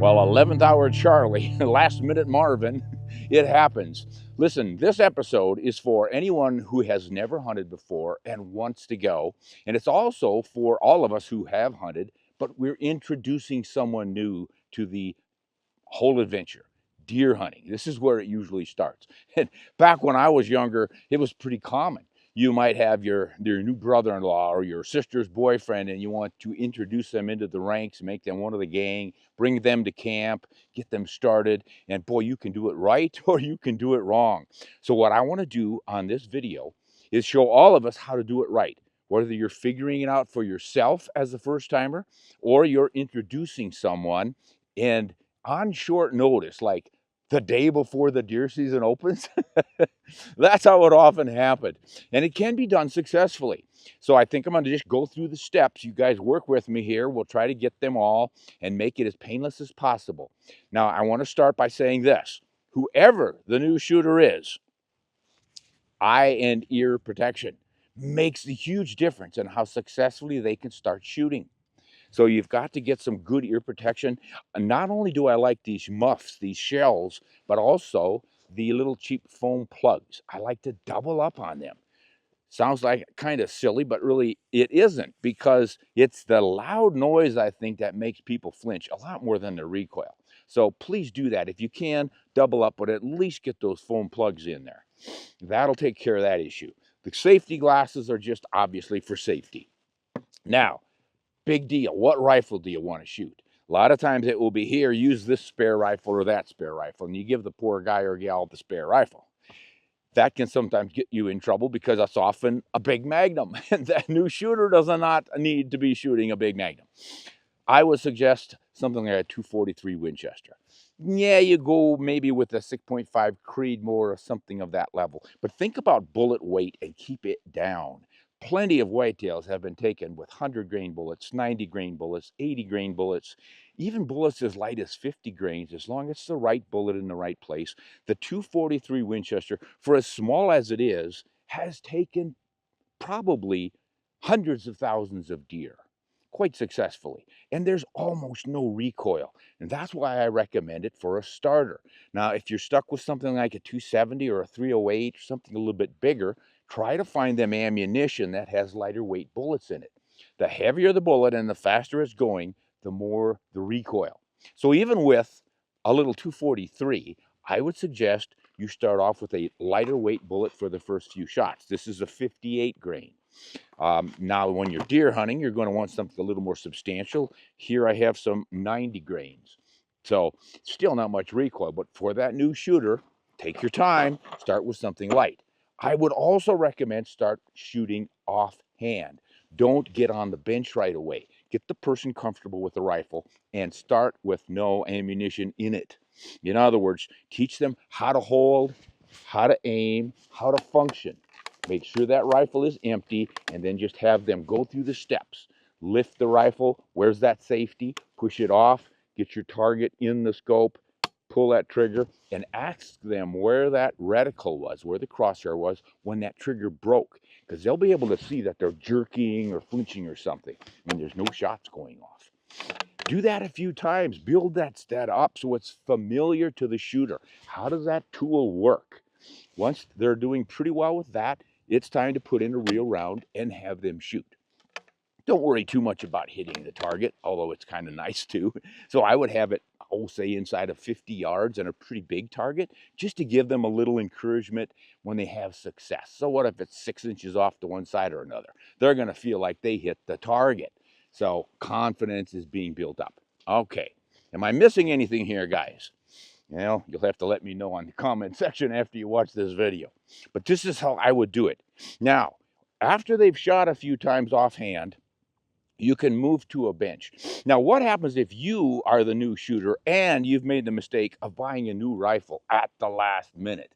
Well, 11th hour Charlie, last minute Marvin, it happens. Listen, this episode is for anyone who has never hunted before and wants to go. And it's also for all of us who have hunted, but we're introducing someone new to the whole adventure. Deer hunting. This is where it usually starts. And back when I was younger, it was pretty common. You might have your new brother-in-law or your sister's boyfriend, and you want to introduce them into the ranks, make them one of the gang, bring them to camp, get them started. And boy, you can do it right or you can do it wrong. So what I want to do on this video is show all of us how to do it right. Whether you're figuring it out for yourself as a first timer or you're introducing someone and on short notice, like the day before the deer season opens. That's how it often happened. And it can be done successfully. So I think I'm going to just go through the steps. You guys work with me here. We'll try to get them all and make it as painless as possible. Now, I want to start by saying this. Whoever the new shooter is, eye and ear protection makes a huge difference in how successfully they can start shooting. So you've got to get some good ear protection. Not only do I like these muffs, these shells, but also the little cheap foam plugs. I like to double up on them. Sounds like kind of silly, but really it isn't, because it's the loud noise, I think, that makes people flinch a lot more than the recoil. So please do that. If you can, double up, but at least get those foam plugs in there. That'll take care of that issue. The safety glasses are just obviously for safety. Now, big deal. What rifle do you want to shoot? A lot of times it will be, here, use this spare rifle or that spare rifle, and you give the poor guy or gal the spare rifle. That can sometimes get you in trouble because that's often a big Magnum, and that new shooter does not need to be shooting a big Magnum. I would suggest something like a 243 Winchester. Yeah, you go maybe with a 6.5 Creedmoor or something of that level, but think about bullet weight and keep it down. Plenty of whitetails have been taken with 100 grain bullets, 90 grain bullets, 80 grain bullets, even bullets as light as 50 grains, as long as it's the right bullet in the right place. The 243 Winchester, for as small as it is, has taken probably hundreds of thousands of deer quite successfully, and there's almost no recoil, and that's why I recommend it for a starter. Now, if you're stuck with something like a 270 or a 308 or something a little bit bigger, try to find them ammunition that has lighter weight bullets in it. The heavier the bullet and the faster it's going, the more the recoil. So even with a little 243, I would suggest you start off with a lighter weight bullet for the first few shots. This is a 58 grain. Now, when you're deer hunting, you're going to want something a little more substantial. Here I have some 90 grains. So still not much recoil, but for that new shooter, take your time, start with something light. I would also recommend start shooting offhand. Don't get on the bench right away. Get the person comfortable with the rifle and start with no ammunition in it. In other words, teach them how to hold, how to aim, how to function. Make sure that rifle is empty, and then just have them go through the steps. Lift the rifle. Where's that safety? Push it off. Get your target in the scope. Pull that trigger, and ask them where that reticle was, where the crosshair was when that trigger broke, because they'll be able to see that they're jerking or flinching or something when there's no shots going off. Do that a few times. Build that stat up so it's familiar to the shooter. How does that tool work? Once they're doing pretty well with that, it's time to put in a real round and have them shoot. Don't worry too much about hitting the target, although it's kind of nice too. So I would have it, say, inside of 50 yards and a pretty big target, just to give them a little encouragement when they have success. So what if it's 6 inches off to one side or another? They're going to feel like they hit the target. So confidence is being built up. Okay, am I missing anything here, guys? Well, you'll have to let me know on the comment section after you watch this video. But this is how I would do it. Now, after they've shot a few times offhand, you can move to a bench. Now, what happens if you are the new shooter and you've made the mistake of buying a new rifle at the last minute?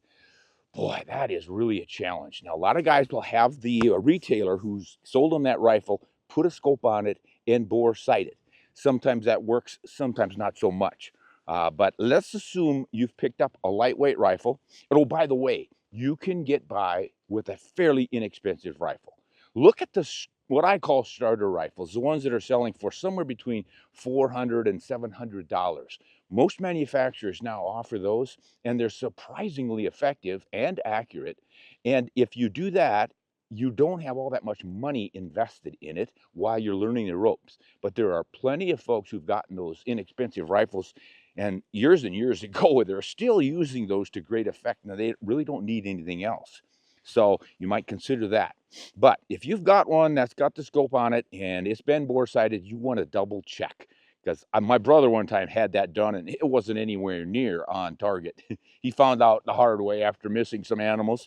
Boy, that is really a challenge. Now, a lot of guys will have the retailer who's sold them that rifle put a scope on it and bore sight it. Sometimes that works, sometimes not so much. But let's assume you've picked up a lightweight rifle. Oh, by the way, you can get by with a fairly inexpensive rifle. Look at the what I call starter rifles, the ones that are selling for somewhere between $400 and $700. Most manufacturers now offer those, and they're surprisingly effective and accurate. And if you do that, you don't have all that much money invested in it while you're learning the ropes. But there are plenty of folks who've gotten those inexpensive rifles and years ago, they're still using those to great effect. Now, they really don't need anything else. So you might consider that. But if you've got one that's got the scope on it and it's been bore sighted, you want to double check. Because my brother one time had that done and it wasn't anywhere near on target. He found out the hard way after missing some animals.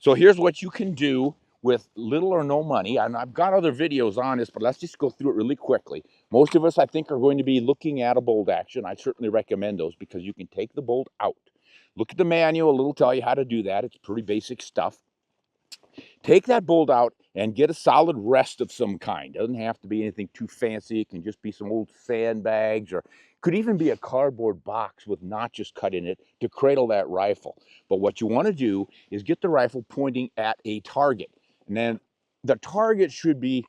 So here's what you can do with little or no money. And I've got other videos on this, but let's just go through it really quickly. Most of us, I think, are going to be looking at a bolt action. I certainly recommend those because you can take the bolt out. Look at the manual. It'll tell you how to do that. It's pretty basic stuff. Take that bolt out and get a solid rest of some kind. It doesn't have to be anything too fancy. It can just be some old sandbags, or could even be a cardboard box with notches cut in it to cradle that rifle. But what you want to do is get the rifle pointing at a target. And then the target should be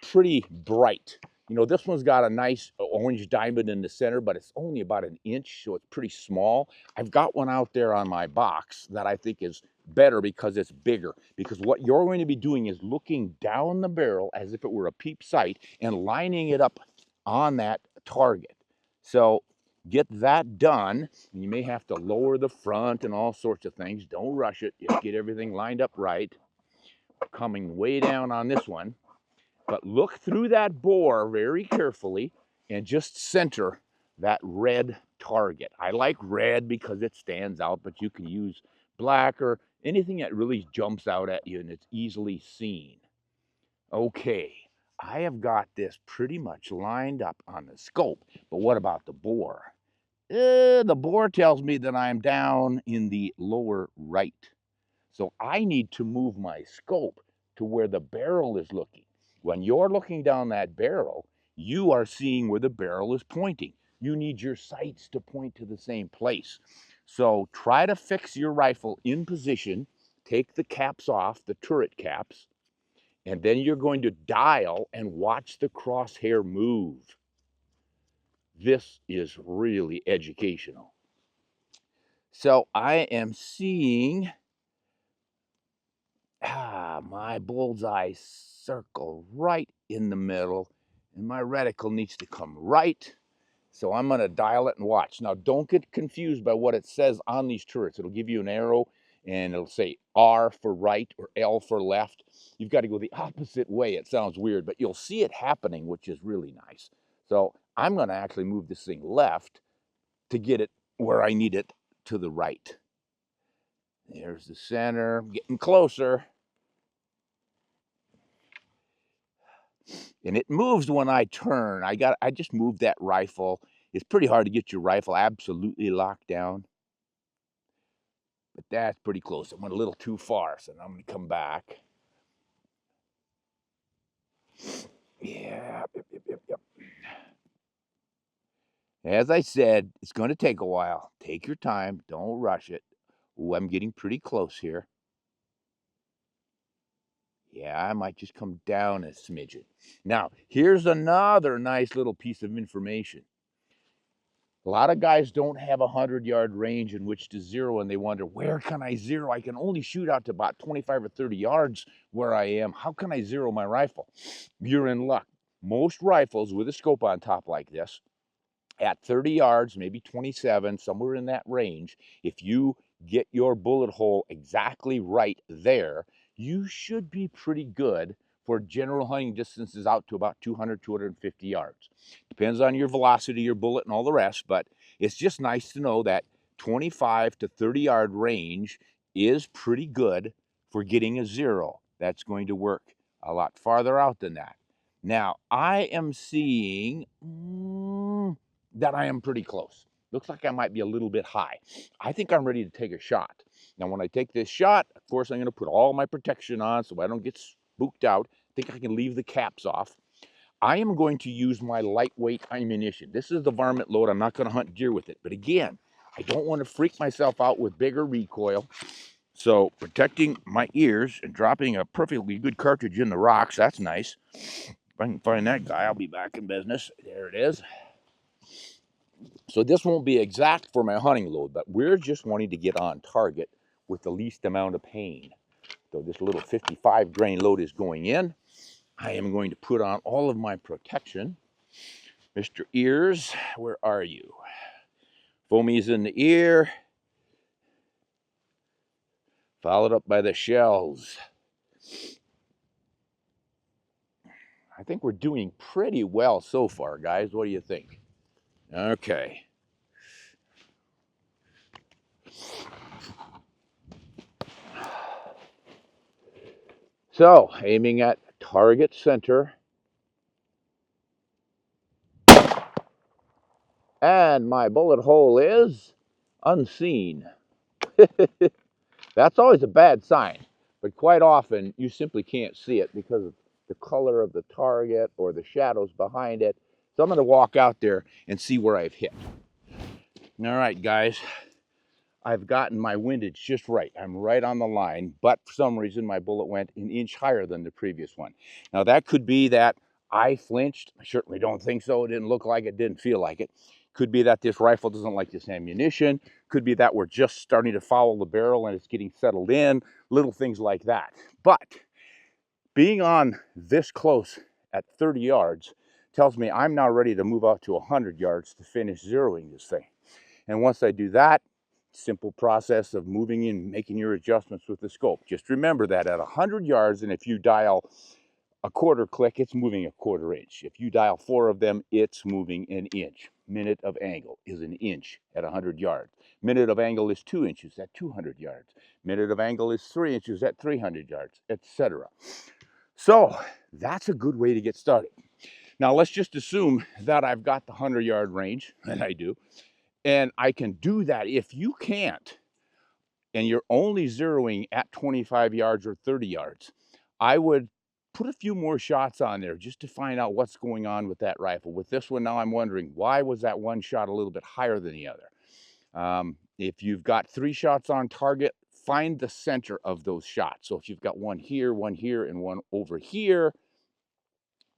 pretty bright. You know, this one's got a nice orange diamond in the center, but it's only about an inch, so it's pretty small. I've got one out there on my box that I think is better because it's bigger. Because what you're going to be doing is looking down the barrel as if it were a peep sight and lining it up on that target. So get that done, and you may have to lower the front and all sorts of things. Don't rush it. Just get everything lined up right. Coming way down on this one. But look through that bore very carefully and just center that red target. I like red because it stands out, but you can use black or anything that really jumps out at you and it's easily seen. Okay, I have got this pretty much lined up on the scope, but what about the bore? The bore tells me that I'm down in the lower right. So I need to move my scope to where the barrel is looking. When you're looking down that barrel, you are seeing where the barrel is pointing. You need your sights to point to the same place. So try to fix your rifle in position, take the caps off, the turret caps, and then you're going to dial and watch the crosshair move. This is really educational. So I am seeing my bullseye circle right in the middle, and my reticle needs to come right. So I'm going to dial it and watch. Now, don't get confused by what it says on these turrets. It'll give you an arrow, and it'll say R for right or L for left. You've got to go the opposite way. It sounds weird, but you'll see it happening, which is really nice. So I'm going to actually move this thing left to get it where I need it to the right. There's the center, getting closer. And it moves when I turn. I just moved that rifle. It's pretty hard to get your rifle absolutely locked down. But that's pretty close. I went a little too far, so now I'm going to come back. Yeah, yep. As I said, it's going to take a while. Take your time. Don't rush it. Ooh, I'm getting pretty close here. Yeah, I might just come down a smidgen. Now, here's another nice little piece of information. A lot of guys don't have a 100-yard range in which to zero, and they wonder, where can I zero? I can only shoot out to about 25 or 30 yards where I am. How can I zero my rifle? You're in luck. Most rifles with a scope on top like this, at 30 yards, maybe 27, somewhere in that range, if you get your bullet hole exactly right there, you should be pretty good for general hunting distances out to about 200, 250 yards. Depends on your velocity, your bullet, and all the rest, but it's just nice to know that 25 to 30 yard range is pretty good for getting a zero. That's going to work a lot farther out than that. Now, I am seeing that I am pretty close. Looks like I might be a little bit high. I think I'm ready to take a shot. Now, when I take this shot, of course, I'm going to put all my protection on so I don't get spooked out. I think I can leave the caps off. I am going to use my lightweight ammunition. This is the varmint load. I'm not going to hunt deer with it. But again, I don't want to freak myself out with bigger recoil. So protecting my ears and dropping a perfectly good cartridge in the rocks, that's nice. If I can find that guy, I'll be back in business. There it is. So this won't be exact for my hunting load, but we're just wanting to get on target with the least amount of pain. So this little 55 grain load is going in. I am going to put on all of my protection. Mr. Ears, where are you? Foamies in the ear, followed up by the shells. I think we're doing pretty well so far, guys. What do you think? Okay. So, aiming at target center. And my bullet hole is unseen. That's always a bad sign, but quite often you simply can't see it because of the color of the target or the shadows behind it. So I'm going to walk out there and see where I've hit. All right, guys, I've gotten my windage just right. I'm right on the line, but for some reason my bullet went an inch higher than the previous one. Now that could be that I flinched. I certainly don't think so. It didn't look like it, didn't feel like it. Could be that this rifle doesn't like this ammunition. Could be that we're just starting to foul the barrel and it's getting settled in. Little things like that. But being on this close at 30 yards tells me I'm now ready to move out to 100 yards to finish zeroing this thing. And once I do that, simple process of moving and making your adjustments with the scope. Just remember that at 100 yards, and if you dial a quarter click, it's moving a quarter inch. If you dial 4 of them, it's moving an inch. Minute of angle is an inch at 100 yards. Minute of angle is 2 inches at 200 yards. Minute of angle is 3 inches at 300 yards, etc. So that's a good way to get started. Now let's just assume that I've got the 100-yard range, and I do, and I can do that. If you can't, and you're only zeroing at 25 yards or 30 yards, I would put a few more shots on there just to find out what's going on with that rifle. With this one now, I'm wondering, why was that one shot a little bit higher than the other? If you've got 3 shots on target, find the center of those shots. So if you've got one here, and one over here,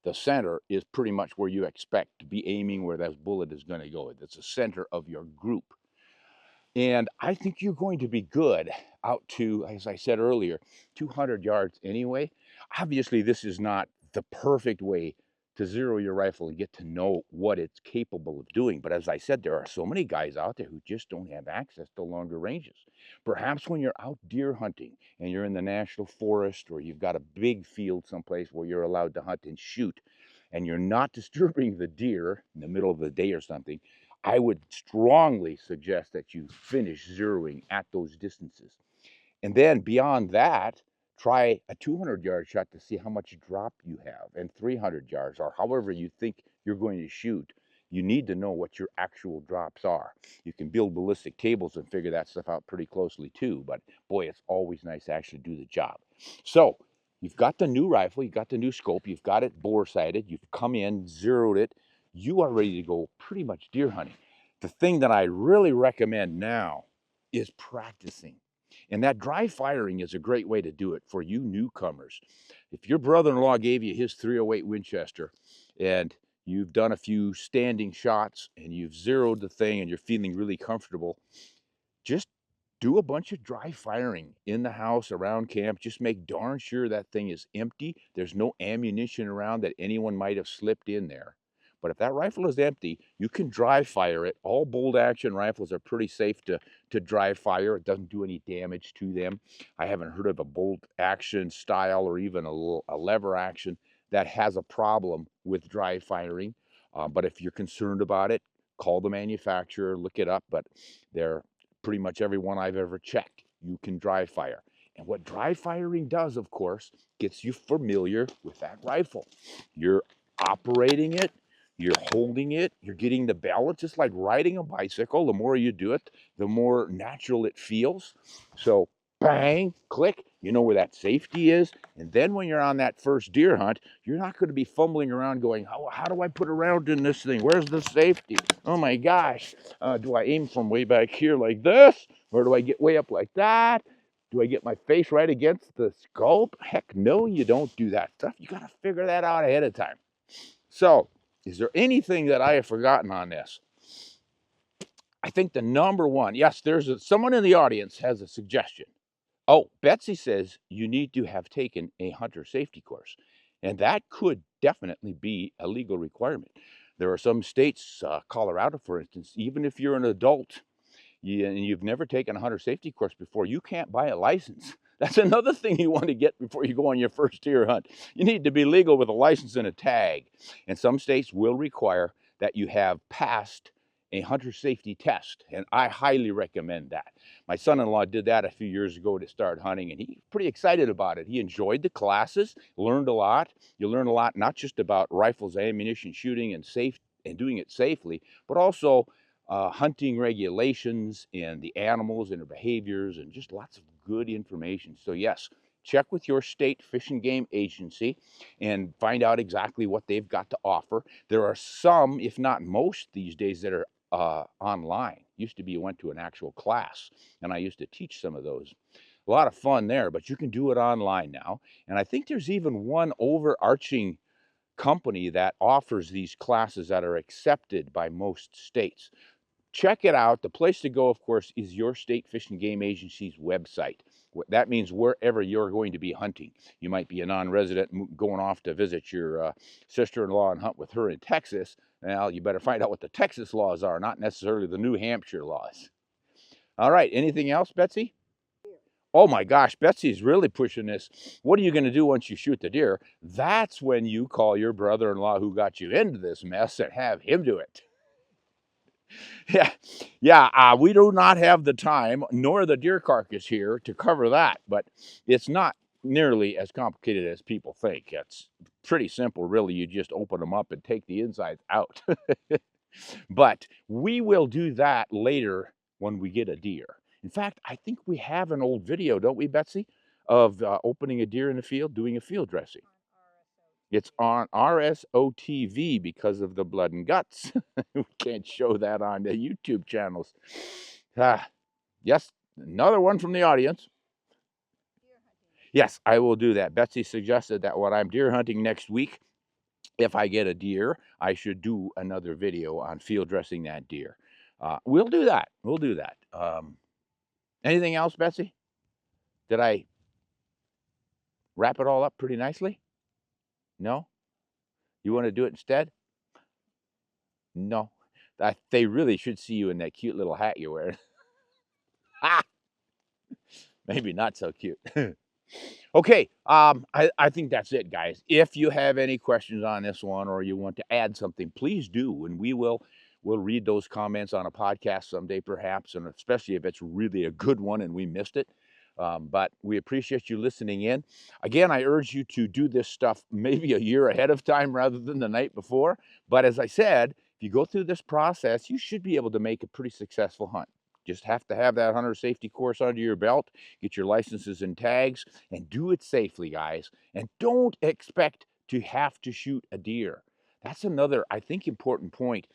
the center is pretty much where you expect to be aiming, where that bullet is going to go. It's the center of your group. And I think you're going to be good out to, as I said earlier, 200 yards anyway. Obviously, this is not the perfect way to zero your rifle and get to know what it's capable of doing. But as I said, there are so many guys out there who just don't have access to longer ranges. Perhaps when you're out deer hunting and you're in the national forest, or you've got a big field someplace where you're allowed to hunt and shoot, and you're not disturbing the deer in the middle of the day or something, I would strongly suggest that you finish zeroing at those distances. And then beyond that, try a 200-yard shot to see how much drop you have, and 300 yards, or however you think you're going to shoot. You need to know what your actual drops are. You can build ballistic tables and figure that stuff out pretty closely too, but boy, it's always nice to actually do the job. So you've got the new rifle, you've got the new scope, you've got it bore-sighted, you've come in, zeroed it, you are ready to go pretty much deer hunting. The thing that I really recommend now is practicing. And that dry firing is a great way to do it for you newcomers. If your brother-in-law gave you his 308 Winchester and you've done a few standing shots and you've zeroed the thing and you're feeling really comfortable, just do a bunch of dry firing in the house, around camp. Just make darn sure that thing is empty. There's no ammunition around that anyone might have slipped in there. But if that rifle is empty, you can dry fire it. All bolt action rifles are pretty safe to dry fire. It doesn't do any damage to them. I haven't heard of a bolt action style or even a lever action that has a problem with dry firing. But if you're concerned about it, call the manufacturer, look it up. But they're pretty much every one I've ever checked, you can dry fire. And what dry firing does, of course, gets you familiar with that rifle. You're operating it, you're holding it, you're getting the balance. It's like riding a bicycle. The more you do it, the more natural it feels. So bang, click, you know where that safety is. And then when you're on that first deer hunt, you're not going to be fumbling around going, how do I put a round in this thing? Where's the safety? Oh my gosh, do I aim from way back here like this? Or do I get way up like that? Do I get my face right against the scope? Heck no, you don't do that stuff. You got to figure that out ahead of time. So, is there anything that I have forgotten on this? I think the number one, yes, someone in the audience has a suggestion. Oh, Betsy says you need to have taken a hunter safety course, and that could definitely be a legal requirement. There are some states, Colorado, for instance, even if you're an adult and you've never taken a hunter safety course before, you can't buy a license. That's another thing you want to get before you go on your first deer hunt. You need to be legal with a license and a tag. And some states will require that you have passed a hunter safety test, and I highly recommend that. My son-in-law did that a few years ago to start hunting, and he's pretty excited about it. He enjoyed the classes, learned a lot. You learn a lot not just about rifles, ammunition, shooting, and doing it safely, but also hunting regulations and the animals and their behaviors and just lots of good information. So yes, check with your state fish and game agency and find out exactly what they've got to offer. There are some, if not most these days, that are online. Used to be you went to an actual class, and I used to teach some of those. A lot of fun there, but you can do it online now. And I think there's even one overarching company that offers these classes that are accepted by most states. Check it out. The place to go, of course, is your state fish and game agency's website. That means wherever you're going to be hunting. You might be a non-resident going off to visit your sister-in-law and hunt with her in Texas. Well, you better find out what the Texas laws are, not necessarily the New Hampshire laws. All right, anything else, Betsy? Oh my gosh, Betsy's really pushing this. What are you going to do once you shoot the deer? That's when you call your brother-in-law who got you into this mess and have him do it. Yeah, we do not have the time nor the deer carcass here to cover that, but it's not nearly as complicated as people think. It's pretty simple, really. You just open them up and take the insides out. But we will do that later when we get a deer. In fact, I think we have an old video, don't we, Betsy, of opening a deer in the field, doing a field dressing. It's on RSOTV because of the blood and guts. We can't show that on the YouTube channels. Yes, another one from the audience. Yes, I will do that. Betsy suggested that when I'm deer hunting next week, if I get a deer, I should do another video on field dressing that deer. We'll do that. We'll do that. Anything else, Betsy? Did I wrap it all up pretty nicely? No? You want to do it instead? No. They really should see you in that cute little hat you're wearing. Maybe not so cute. Okay, I think that's it, guys. If you have any questions on this one or you want to add something, please do, and we'll read those comments on a podcast someday, perhaps, and especially if it's really a good one and we missed it. But we appreciate you listening in. Again, I urge you to do this stuff maybe a year ahead of time rather than the night before. But as I said, if you go through this process, you should be able to make a pretty successful hunt. Just have to have that hunter safety course under your belt, get your licenses and tags, and do it safely, guys. And don't expect to have to shoot a deer. That's another, I think, important point.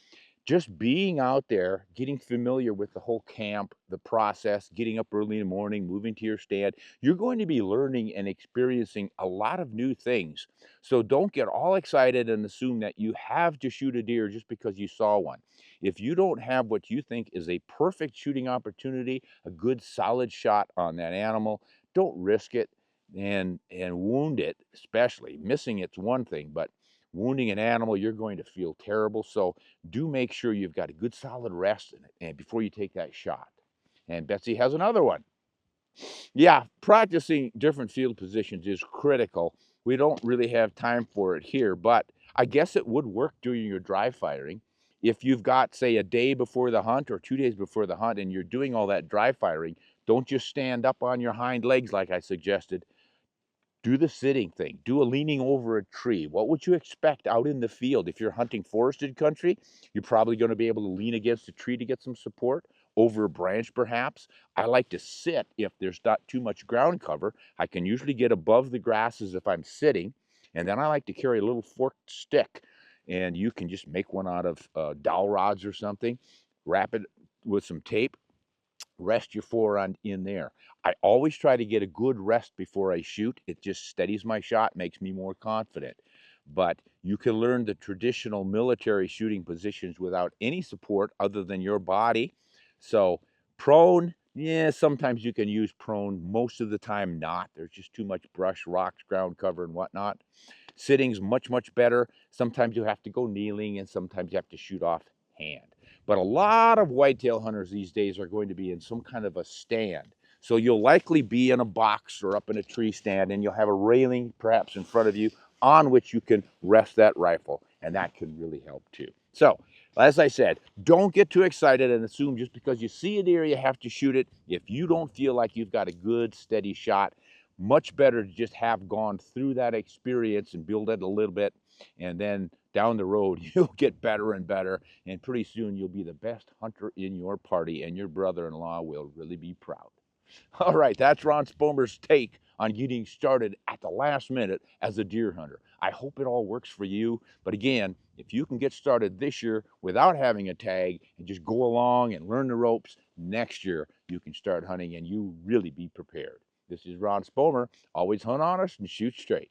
Just being out there, getting familiar with the whole camp, the process, getting up early in the morning, moving to your stand, you're going to be learning and experiencing a lot of new things. So don't get all excited and assume that you have to shoot a deer just because you saw one. If you don't have what you think is a perfect shooting opportunity, a good solid shot on that animal, don't risk it and wound it, especially. Missing it's one thing, but wounding an animal, you're going to feel terrible. So do make sure you've got a good solid rest in it and before you take that shot. And Betsy has another one. Yeah, practicing different field positions is critical. We don't really have time for it here, but I guess it would work during your dry firing. If you've got, say, a day before the hunt or 2 days before the hunt and you're doing all that dry firing, don't just stand up on your hind legs like I suggested. Do the sitting thing. Do a leaning over a tree. What would you expect out in the field? If you're hunting forested country, you're probably going to be able to lean against a tree to get some support, over a branch perhaps. I like to sit if there's not too much ground cover. I can usually get above the grasses if I'm sitting, and then I like to carry a little forked stick, and you can just make one out of dowel rods or something, wrap it with some tape, rest your forehand in there. I always try to get a good rest before I shoot. It just steadies my shot, makes me more confident. But you can learn the traditional military shooting positions without any support other than your body. So prone, yeah, sometimes you can use prone. Most of the time not. There's just too much brush, rocks, ground cover, and whatnot. Sitting's much, much better. Sometimes you have to go kneeling, and sometimes you have to shoot off hand. But a lot of whitetail hunters these days are going to be in some kind of a stand. So you'll likely be in a box or up in a tree stand, and you'll have a railing perhaps in front of you on which you can rest that rifle, and that can really help too. So, as I said, don't get too excited and assume just because you see a deer you have to shoot it. If you don't feel like you've got a good, steady shot, much better to just have gone through that experience and build it a little bit, and then down the road you'll get better and better, and pretty soon you'll be the best hunter in your party, and your brother-in-law will really be proud. All right, that's Ron Spomer's take on getting started at the last minute as a deer hunter. I hope it all works for you. But again, if you can get started this year without having a tag and just go along and learn the ropes, next year you can start hunting and you really be prepared. This is Ron Spomer. Always hunt honest and shoot straight.